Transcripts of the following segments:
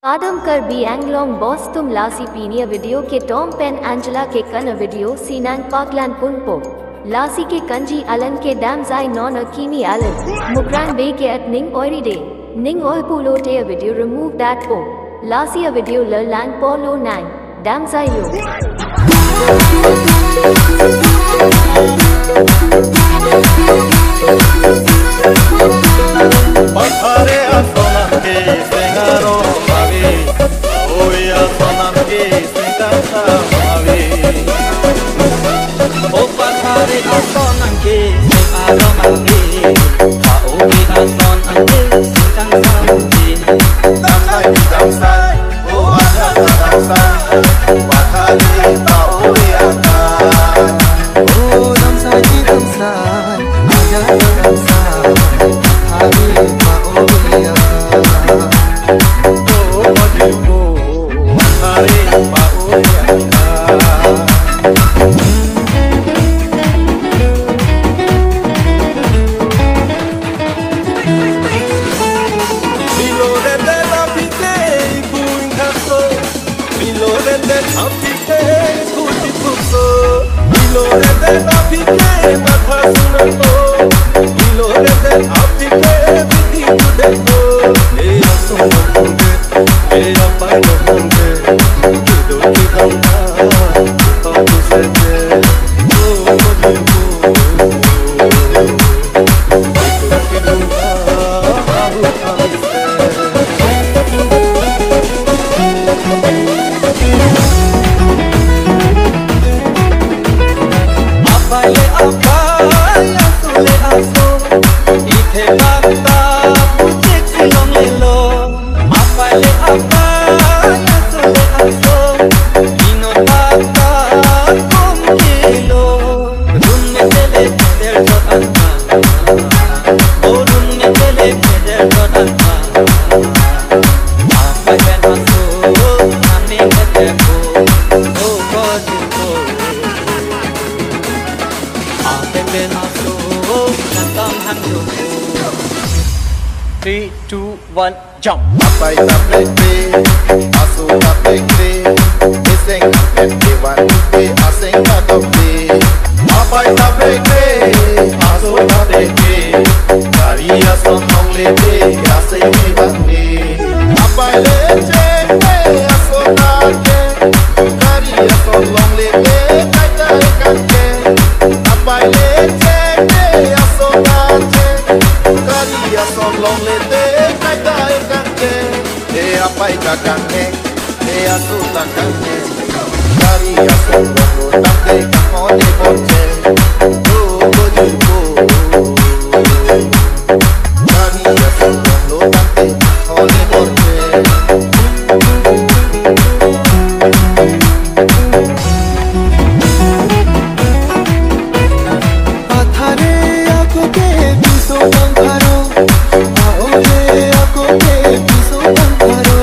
आदम कर B Anglong boss तुम लासी पीनिया video के टॉम पेन एंजेला के कन वीडियो सीनांग पाकलैन पुनपो लासी के कंजी अलन के डैमजाई नॉन अकीमी अलन मुकरान बे के अट निंग ओरी डे निंग ओह पुलोटे वीडियो रिमूव दैट पो लासी a video le lang po lo nang डैमजाई low Pare asonam ke sengaro mave, oi asonam ke sengasa mave. O pare asonam ke sengaro mave, oi asonam ke sengasa mave. Damsai, o ada damsai, pare oi ada. O damsai, ada damsai. Three, two, one, jump. Apai tapai pe, asu tapai pe, iseng tapai pe, one pe, aseng tapai pe. Apai tapai pe, asu tapai pe, kariya somong le pe, aseng pe one pe. Apai le che pe, asu tapai, kariya somong le pe, kaita ikan pe. Apai le che pe, asu tapai, kariya somong le pe. Apai kakane, asuta kane, kari asolo tate kakone boche, do boju bo. Kari asolo tate kakone boche. Athare ako ke biso bangaro, aole ako ke biso bangaro.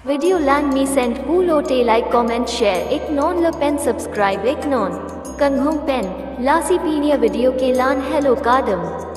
Video lang mi send pulo te like comment share ik non le pen subscribe ik non Kanghum Pen, Lassi Pinia video ke lan hello kadam.